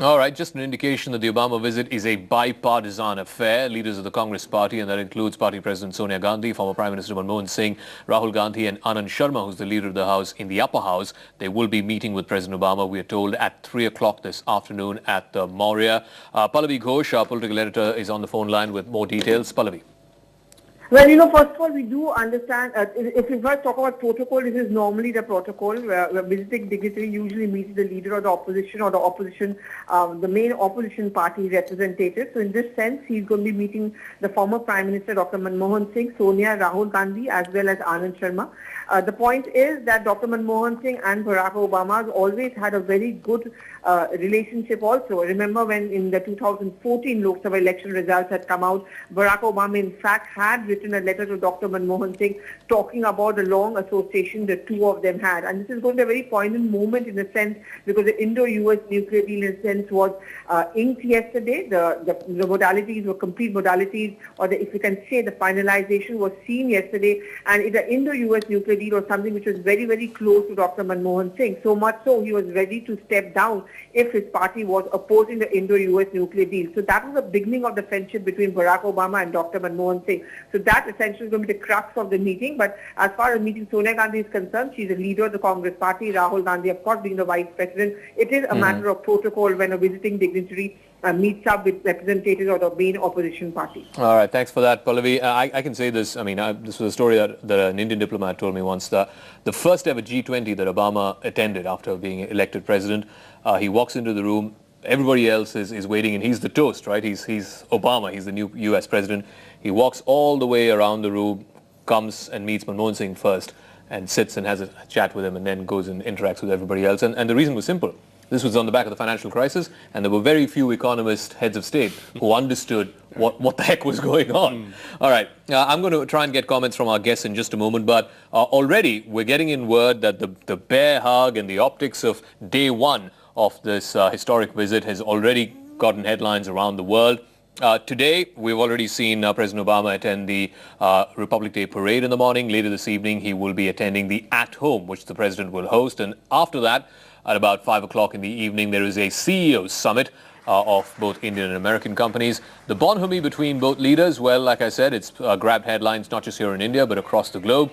All right, just an indication that the Obama visit is a bipartisan affair. Leaders of the Congress party, and that includes party President Sonia Gandhi, former Prime Minister Manmohan Singh, Rahul Gandhi and Anand Sharma, who's the leader of the House in the upper house. They will be meeting with President Obama, we are told, at 3 o'clock this afternoon at the Maurya. Pallavi Ghosh, our political editor, is on the phone line with more details. Pallavi. Well, first of all, we do understand, if we first talk about protocol, this is normally the protocol where visiting dignitary usually meets the leader of the opposition or the opposition, the main opposition party representative. So in this sense, he's going to be meeting the former Prime Minister, Dr. Manmohan Singh, Sonia, Rahul Gandhi, as well as Anand Sharma. The point is that Dr. Manmohan Singh and Barack Obama has always had a very good relationship also. Remember when in the 2014 Lok Sabha election results had come out, Barack Obama in fact had written a letter to Dr. Manmohan Singh talking about the long association the two of them had. And this is going to be a very poignant moment in a sense because the Indo-US nuclear deal in a sense was inked yesterday. The modalities were complete modalities, or if you can say the finalization was seen yesterday, and the Indo-US nuclear deal was something which was very, very close to Dr. Manmohan Singh. So much so he was ready to step down if his party was opposing the Indo-US nuclear deal. So that was the beginning of the friendship between Barack Obama and Dr. Manmohan Singh. So that essentially is going to be the crux of the meeting. But as far as meeting Sonia Gandhi is concerned, she's a leader of the Congress party. Rahul Gandhi, of course, being the vice president. It is a matter of protocol when a visiting dignitary meets up with representatives of the main opposition party. All right, thanks for that, Pallavi. I can say this, this was a story that an Indian diplomat told me once. The first ever G20 that Obama attended after being elected president, he walks into the room, everybody else is waiting, and he's the toast, right? He's Obama, he's the new US president. He walks all the way around the room, comes and meets Manmohan Singh first, and sits and has a chat with him, and then goes and interacts with everybody else. And the reason was simple. This was on the back of the financial crisis, and there were very few economist heads of state who understood what the heck was going on. All right, I'm going to try and get comments from our guests in just a moment, but already we're getting in word that the bear hug and the optics of day one of this historic visit has already gotten headlines around the world. Today, we've already seen President Obama attend the Republic Day parade in the morning. Later this evening, he will be attending the At Home, which the president will host. And after that, at about 5 o'clock in the evening, there is a CEO summit of both Indian and American companies. The bonhomie between both leaders, well, like I said, it's grabbed headlines not just here in India, but across the globe.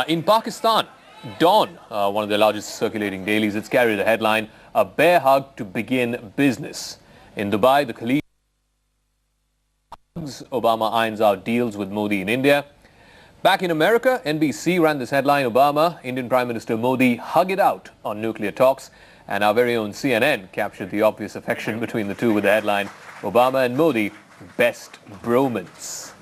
In Pakistan, Dawn, one of the largest circulating dailies, it's carried a headline, "A bear hug to begin business." In Dubai, the Khalid Obama irons out deals with Modi in India. Back in America, NBC ran this headline, Obama, Indian Prime Minister Modi hug it out on nuclear talks. And our very own CNN captured the obvious affection between the two with the headline, Obama and Modi, best bromance.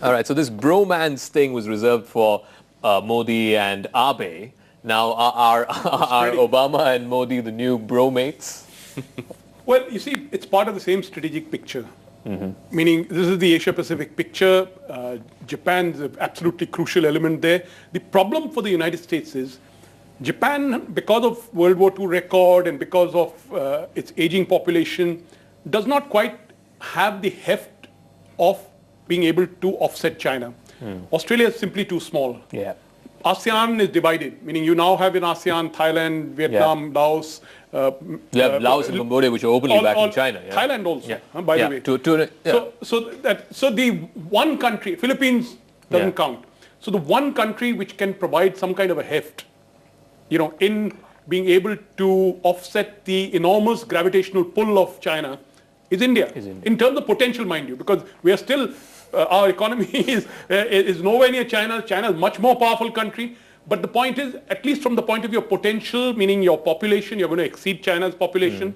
All right, so this bromance thing was reserved for Modi and Abe. Now, are Obama and Modi the new bromates? Well, you see, it's part of the same strategic picture. Meaning, this is the Asia-Pacific picture. Japan is an absolutely crucial element there. The problem for the United States is Japan, because of World War II record and because of its aging population, does not quite have the heft of being able to offset China. Australia is simply too small. Yeah. ASEAN is divided, meaning you now have in ASEAN, Thailand, Vietnam, Laos. Laos and Cambodia, which are openly back in China. Yeah. Thailand also, by the way. So the one country, Philippines doesn't count. So the one country which can provide some kind of a heft, in being able to offset the enormous gravitational pull of China is India. In terms of potential, mind you, because we are still, our economy is nowhere near China. China is a much more powerful country. But the point is, at least from the point of your potential, meaning your population, you're going to exceed China's population.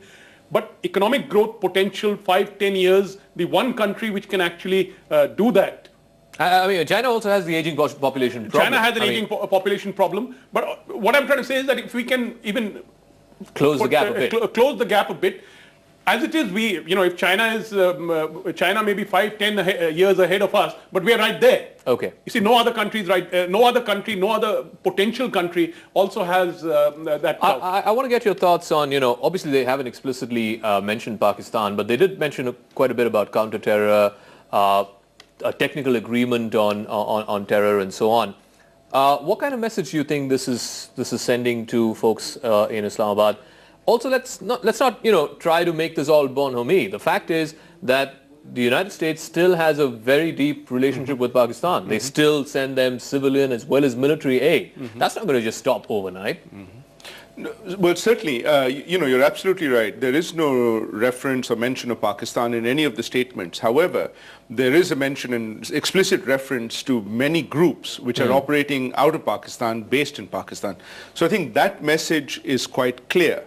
But economic growth potential, 5-10 years, the one country which can actually do that. China also has the aging population problem. China has an aging population problem. But what I'm trying to say is that if we can even close the gap a bit. As it is, if China is, China may be 5-10 years ahead of us, but we are right there. Okay. You see, no other country, no other potential country also has that power. I want to get your thoughts on, obviously they haven't explicitly mentioned Pakistan, but they did mention quite a bit about counter-terror, a technical agreement on terror and so on. What kind of message do you think this is sending to folks in Islamabad? also let's not try to make this all bonhomie. The fact is that the United States still has a very deep relationship with Pakistan. They still send them civilian as well as military aid. That's not going to just stop overnight. No, well, certainly, you're absolutely right. There is no reference or mention of Pakistan in any of the statements. However, there is a mention and explicit reference to many groups which are operating out of Pakistan, based in Pakistan. So I think that message is quite clear.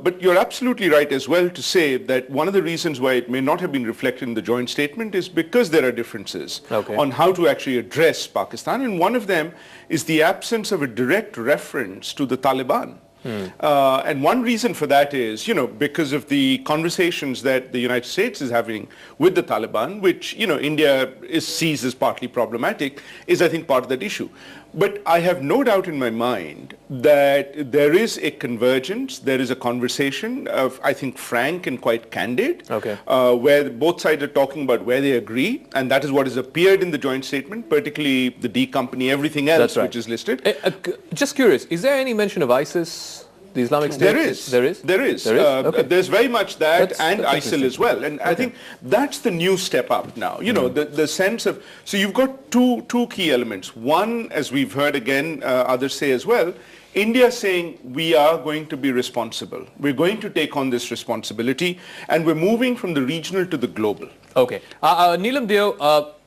But you're absolutely right as well to say that one of the reasons why it may not have been reflected in the joint statement is because there are differences on how to actually address Pakistan. And one of them is the absence of a direct reference to the Taliban. And one reason for that is, because of the conversations that the United States is having with the Taliban, which, India sees as partly problematic, is, I think, part of that issue. But I have no doubt in my mind that there is a convergence, there is a conversation of, I think, frank and quite candid, where both sides are talking about where they agree, and that is what has appeared in the joint statement, particularly the D Company, everything else which is listed. Just curious, is there any mention of ISIS? The Islamic State? There is. There's very much that, and ISIL as well. And I think that's the new step up now. The sense of, so you've got two key elements. One, as we've heard again, others say as well, India saying we are going to be responsible. We're going to take on this responsibility, and we're moving from the regional to the global. Okay. Neelam Deo,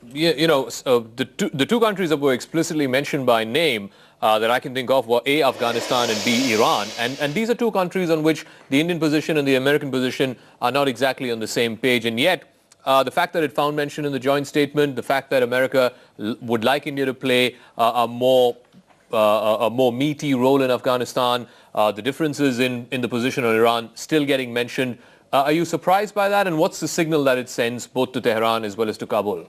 the two countries that were explicitly mentioned by name that I can think of were A, Afghanistan, and B, Iran. And these are two countries on which the Indian position and the American position are not exactly on the same page. And yet, the fact that it found mention in the joint statement, the fact that America would like India to play a more meaty role in Afghanistan, the differences in the position on Iran still getting mentioned. Are you surprised by that? And what's the signal that it sends both to Tehran as well as to Kabul?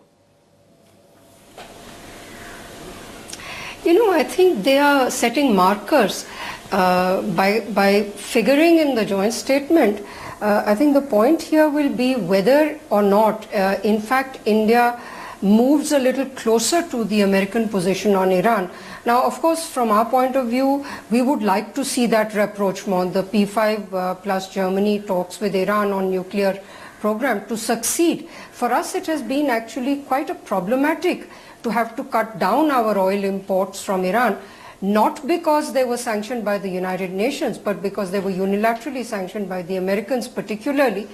I think they are setting markers by figuring in the joint statement. I think the point here will be whether or not, in fact, India moves a little closer to the American position on Iran. Now, of course, from our point of view, we would like to see that rapprochement, the P5 plus Germany talks with Iran on nuclear program to succeed. For us, it has been actually quite a problematic to have to cut down our oil imports from Iran, not because they were sanctioned by the United Nations, but because they were unilaterally sanctioned by the Americans particularly,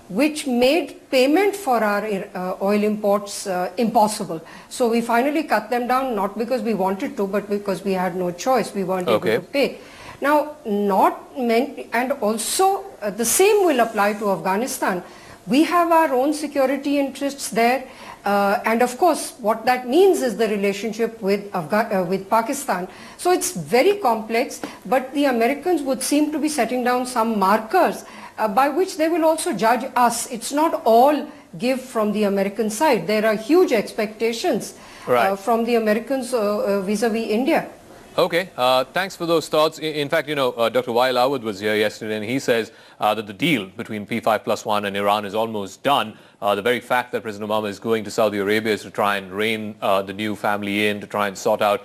which made payment for our oil imports impossible. So we finally cut them down, not because we wanted to, but because we had no choice. We weren't able to pay. Now, and also the same will apply to Afghanistan. We have our own security interests there. And of course, what that means is the relationship with Pakistan. So it's very complex, but the Americans would seem to be setting down some markers by which they will also judge us. It's not all give from the American side. There are huge expectations from the Americans vis-a-vis India. Okay, thanks for those thoughts. In fact, Dr. Wael Awad was here yesterday, and he says that the deal between P5+1 and Iran is almost done. The very fact that President Obama is going to Saudi Arabia is to try and rein the new family in, to try and sort out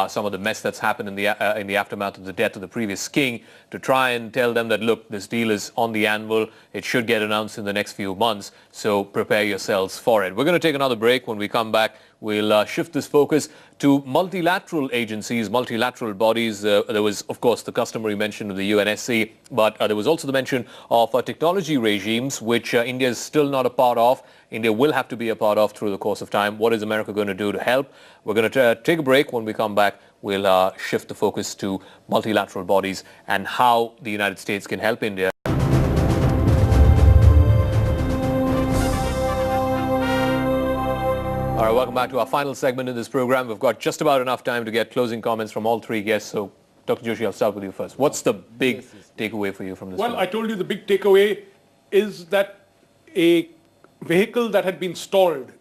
some of the mess that's happened in the aftermath of the death of the previous king, to try and tell them that, look, this deal is on the anvil. It should get announced in the next few months, so prepare yourselves for it. We're going to take another break. When we come back, we'll shift this focus to multilateral agencies, multilateral bodies. There was, of course, the customary mention of the UNSC, but there was also the mention of technology regimes, which India is still not a part of. India will have to be a part of through the course of time. What is America going to do to help? We're going to take a break. When we come back, we'll shift the focus to multilateral bodies and how the United States can help India. All right, welcome back to our final segment in this program. We've got just about enough time to get closing comments from all three guests. So, Dr. Joshi, I'll start with you first. What's the big takeaway for you from this? Well, I told you the big takeaway is that a vehicle that had been stalled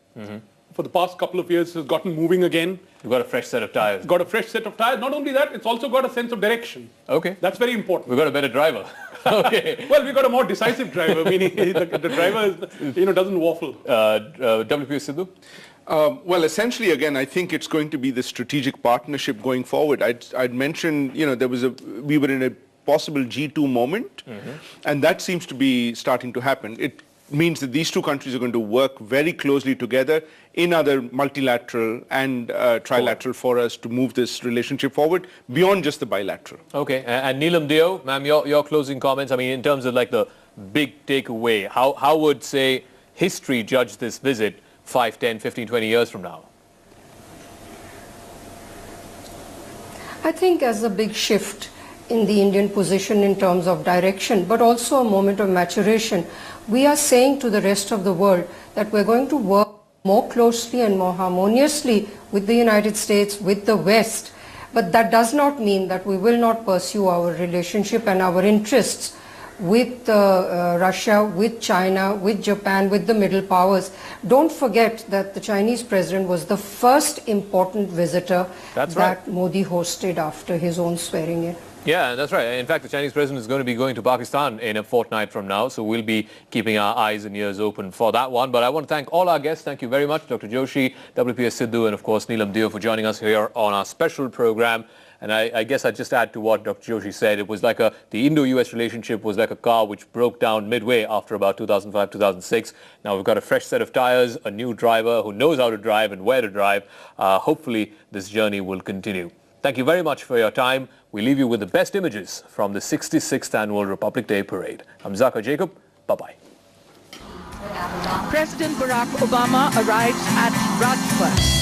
for the past couple of years has gotten moving again. You've got a fresh set of tires. Got a fresh set of tires. Not only that, it's also got a sense of direction. Okay. That's very important. We've got a better driver. Okay. Well, we've got a more decisive driver, meaning the driver is, doesn't waffle. WP Sidhu? Well, essentially, again, I think it's going to be the strategic partnership going forward. I'd mentioned, we were in a possible G2 moment, and that seems to be starting to happen. It means that these two countries are going to work very closely together in other multilateral and trilateral forums to move this relationship forward beyond just the bilateral. Okay, and Neelam Deo, ma'am, your closing comments. I mean, in terms of like the big takeaway, how would, say, history judge this visit 5, 10, 15, 20 years from now? I think as a big shift in the Indian position in terms of direction, but also a moment of maturation, we are saying to the rest of the world that we're going to work more closely and more harmoniously with the United States, with the West. But that does not mean that we will not pursue our relationship and our interests with Russia, with China, with Japan, with the middle powers. Don't forget that the Chinese president was the first important visitor that Modi hosted after his own swearing in. Yeah, that's right. In fact, the Chinese president is going to be going to Pakistan in a fortnight from now, so we'll be keeping our eyes and ears open for that one. But I want to thank all our guests. Thank you very much, Dr. Joshi, WPS Sidhu, and of course Neelam Deo for joining us here on our special program. And I guess I'd just add to what Dr. Joshi said. It was like the Indo-US relationship was like a car which broke down midway after about 2005, 2006. Now we've got a fresh set of tires, a new driver who knows how to drive and where to drive. Hopefully this journey will continue. Thank you very much for your time. We leave you with the best images from the 66th Annual Republic Day Parade. I'm Zaka Jacob. Bye-bye. President Barack Obama arrives at Rajpath.